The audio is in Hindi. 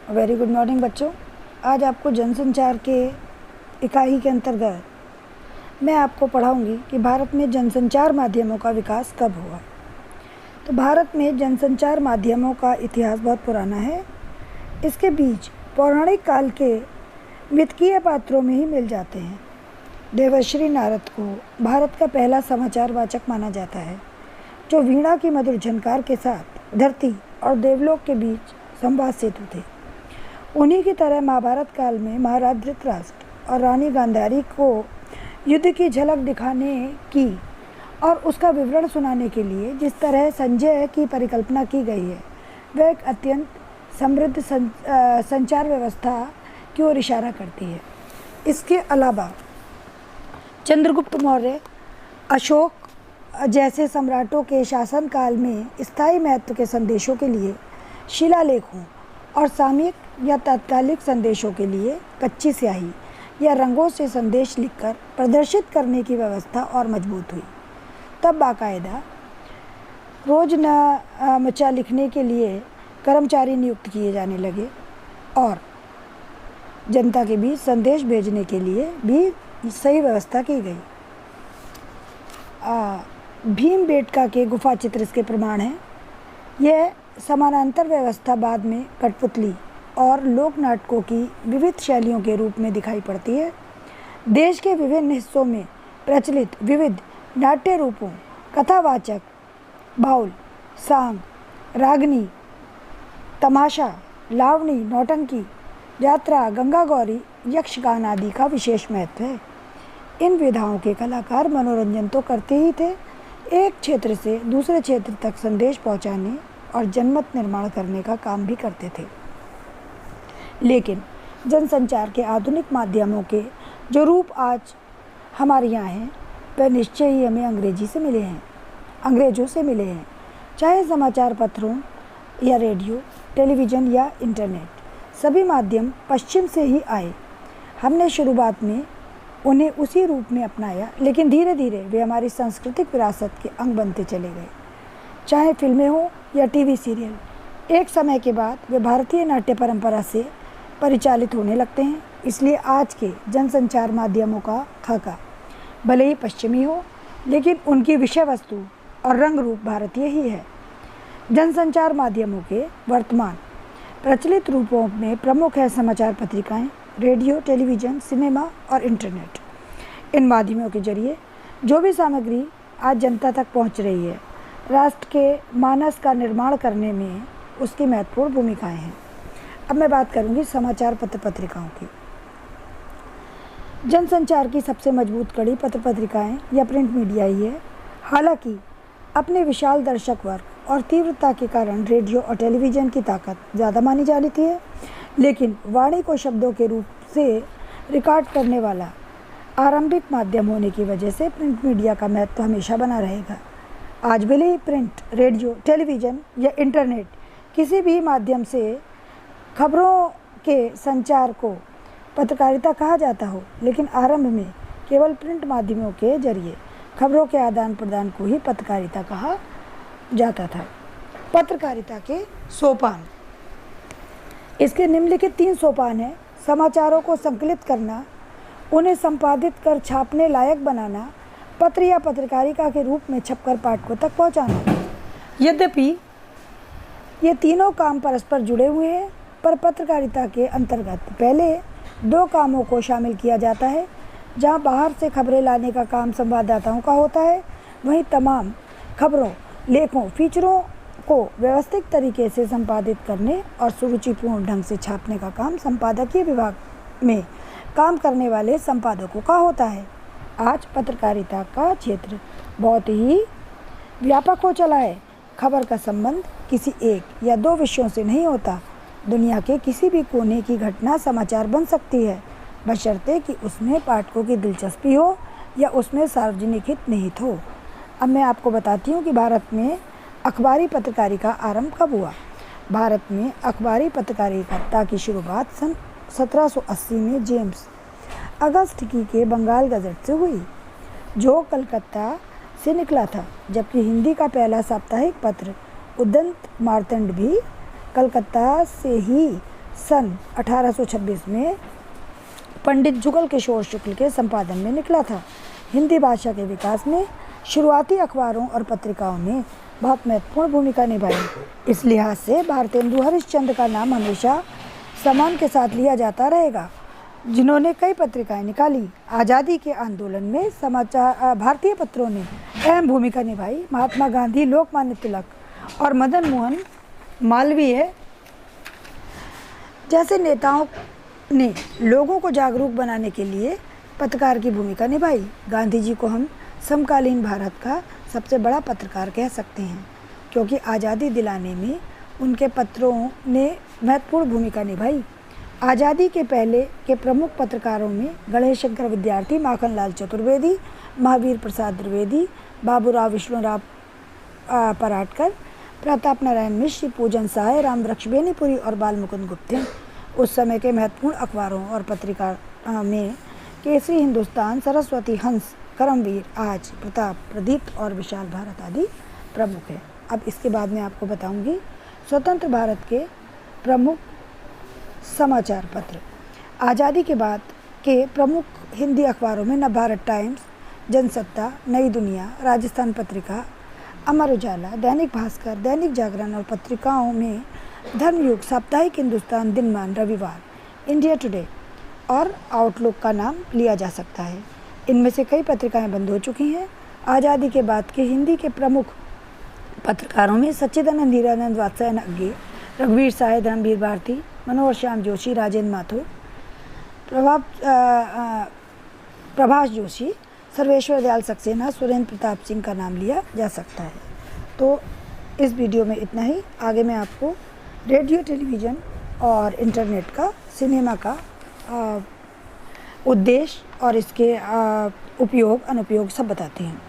वेरी गुड मॉर्निंग बच्चों। आज आपको जनसंचार के इकाई के अंतर्गत मैं आपको पढ़ाऊंगी कि भारत में जनसंचार माध्यमों का विकास कब हुआ। तो भारत में जनसंचार माध्यमों का इतिहास बहुत पुराना है। इसके बीच पौराणिक काल के मिथकीय पात्रों में ही मिल जाते हैं। देवर्षि नारद को भारत का पहला समाचार वाचक माना जाता है, जो वीणा की मधुर झनकार के साथ धरती और देवलोक के बीच संवाद सेतु थे। उन्हीं की तरह महाभारत काल में महाराज धृतराष्ट्र और रानी गांधारी को युद्ध की झलक दिखाने की और उसका विवरण सुनाने के लिए जिस तरह संजय की परिकल्पना की गई है, वह एक अत्यंत समृद्ध संचार व्यवस्था की ओर इशारा करती है। इसके अलावा चंद्रगुप्त मौर्य, अशोक जैसे सम्राटों के शासनकाल में स्थायी महत्व के संदेशों के लिए शिलालेखों और सामयिक या तात्कालिक संदेशों के लिए कच्ची स्याही या रंगों से संदेश लिखकर प्रदर्शित करने की व्यवस्था और मजबूत हुई। तब बाकायदा रोजनामचा लिखने के लिए कर्मचारी नियुक्त किए जाने लगे और जनता के बीच संदेश भेजने के लिए भी सही व्यवस्था की गई। भीमबेटका के गुफा चित्र इसके प्रमाण हैं। यह समानांतर व्यवस्था बाद में कठपुतली और लोक नाटकों की विविध शैलियों के रूप में दिखाई पड़ती है। देश के विभिन्न हिस्सों में प्रचलित विविध नाट्य रूपों कथावाचक, बाउल, सांग, रागनी, तमाशा, लावणी, नौटंकी, यात्रा, गंगा गौरी, यक्षगान आदि का विशेष महत्व है। इन विधाओं के कलाकार मनोरंजन तो करते ही थे, एक क्षेत्र से दूसरे क्षेत्र तक संदेश पहुंचाने और जनमत निर्माण करने का काम भी करते थे। लेकिन जनसंचार के आधुनिक माध्यमों के जो रूप आज हमारे यहाँ हैं, वह निश्चय ही हमें अंग्रेज़ों से मिले हैं। चाहे समाचार पत्रों या रेडियो, टेलीविज़न या इंटरनेट, सभी माध्यम पश्चिम से ही आए। हमने शुरुआत में उन्हें उसी रूप में अपनाया, लेकिन धीरे धीरे वे हमारी सांस्कृतिक विरासत के अंग बनते चले गए। चाहे फिल्में हो या टीवी सीरियल, एक समय के बाद वे भारतीय नाट्य परंपरा से परिचालित होने लगते हैं। इसलिए आज के जनसंचार माध्यमों का खाका भले ही पश्चिमी हो, लेकिन उनकी विषय वस्तु और रंग रूप भारतीय ही है। जनसंचार माध्यमों के वर्तमान प्रचलित रूपों में प्रमुख है समाचार पत्रिकाएं, रेडियो, टेलीविज़न, सिनेमा और इंटरनेट। इन माध्यमों के जरिए जो भी सामग्री आज जनता तक पहुंच रही है, राष्ट्र के मानस का निर्माण करने में उसकी महत्वपूर्ण भूमिकाएं हैं। अब मैं बात करूंगी समाचार पत्र पत्रिकाओं की। जनसंचार की सबसे मजबूत कड़ी पत्र पत्रिकाएं या प्रिंट मीडिया ही है। हालांकि अपने विशाल दर्शक वर्ग और तीव्रता के कारण रेडियो और टेलीविज़न की ताकत ज़्यादा मानी जाती है, लेकिन वाणी को शब्दों के रूप से रिकॉर्ड करने वाला आरंभिक माध्यम होने की वजह से प्रिंट मीडिया का महत्व हमेशा बना रहेगा। आज भले ही प्रिंट, रेडियो, टेलीविज़न या इंटरनेट किसी भी माध्यम से खबरों के संचार को पत्रकारिता कहा जाता हो, लेकिन आरंभ में केवल प्रिंट माध्यमों के जरिए खबरों के आदान प्रदान को ही पत्रकारिता कहा जाता था। पत्रकारिता के सोपान, इसके निम्नलिखित 3 सोपान हैं। समाचारों को संकलित करना, उन्हें संपादित कर छापने लायक बनाना, पत्र या पत्रकारिता के रूप में छपकर पाठकों तक पहुंचाना। यद्यपि ये तीनों काम परस्पर जुड़े हुए हैं, पर पत्रकारिता के अंतर्गत पहले 2 कामों को शामिल किया जाता है। जहां बाहर से खबरें लाने का काम संवाददाताओं का होता है, वहीं तमाम खबरों, लेखों, फीचरों को व्यवस्थित तरीके से संपादित करने और सुरुचिपूर्ण ढंग से छापने का काम संपादकीय विभाग में काम करने वाले संपादकों का होता है। आज पत्रकारिता का क्षेत्र बहुत ही व्यापक हो चला है। खबर का संबंध किसी एक या 2 विषयों से नहीं होता। दुनिया के किसी भी कोने की घटना समाचार बन सकती है, बशर्ते कि उसमें पाठकों की दिलचस्पी हो या उसमें सार्वजनिक हित निहित हो। अब मैं आपको बताती हूँ कि भारत में अखबारी पत्रकारिता का आरंभ कब हुआ। भारत में अखबारी पत्रकारिता की शुरुआत सन 1780 में जेम्स अगस्टकी के बंगाल गजट से हुई, जो कलकत्ता से निकला था। जबकि हिंदी का पहला साप्ताहिक पत्र उदंत मार्तंड भी कलकत्ता से ही सन 1826 में पंडित जुगल किशोर शुक्ल के संपादन में निकला था। हिंदी भाषा के विकास में शुरुआती अखबारों और पत्रिकाओं ने बहुत महत्वपूर्ण भूमिका निभाई। इस लिहाज से भारतेंदु हरिश्चंद्र का नाम हमेशा सम्मान के साथ लिया जाता रहेगा, जिन्होंने कई पत्रिकाएं निकाली। आज़ादी के आंदोलन में भारतीय पत्रों ने अहम भूमिका निभाई। महात्मा गांधी, लोकमान्य तिलक और मदन मोहन मालवीय जैसे नेताओं ने लोगों को जागरूक बनाने के लिए पत्रकार की भूमिका निभाई। गांधी जी को हम समकालीन भारत का सबसे बड़ा पत्रकार कह सकते हैं, क्योंकि आज़ादी दिलाने में उनके पत्रों ने महत्वपूर्ण भूमिका निभाई। आज़ादी के पहले के प्रमुख पत्रकारों में गणेश शंकर विद्यार्थी, माखनलाल चतुर्वेदी, महावीर प्रसाद द्विवेदी, बाबूराव विष्णुराव पराटकर, प्रताप नारायण मिश्र, पूजन सहाय, रामवृक्ष बेनीपुरी और बालमुकुंद गुप्त थे। उस समय के महत्वपूर्ण अखबारों और पत्रिका में केसरी हिंदुस्तान, सरस्वती, हंस, करमवीर, आज, प्रताप, प्रदीप्त और विशाल भारत आदि प्रमुख हैं। अब इसके बाद मैं आपको बताऊंगी स्वतंत्र भारत के प्रमुख समाचार पत्र। आज़ादी के बाद के प्रमुख हिंदी अखबारों में नवभारत टाइम्स, जनसत्ता, नई दुनिया, राजस्थान पत्रिका, अमर उजाला, दैनिक भास्कर, दैनिक जागरण और पत्रिकाओं में धर्मयुग, साप्ताहिक हिंदुस्तान, दिनमान, रविवार, इंडिया टुडे और आउटलुक का नाम लिया जा सकता है। इनमें से कई पत्रिकाएं बंद हो चुकी हैं। आज़ादी के बाद के हिंदी के प्रमुख पत्रकारों में सच्चिदानंद, हीरानंद, वात्स्यायन अग्गे, रघुवीर साय, धर्मवीर भारती, मनोहर श्याम जोशी, राजेंद्र माथुर, प्रभाष जोशी, सर्वेश्वर दयाल सक्सेना, सुरेंद्र प्रताप सिंह का नाम लिया जा सकता है। तो इस वीडियो में इतना ही। आगे मैं आपको रेडियो, टेलीविज़न और इंटरनेट का, सिनेमा का उद्देश्य और इसके उपयोग अनुपयोग सब बताते हैं।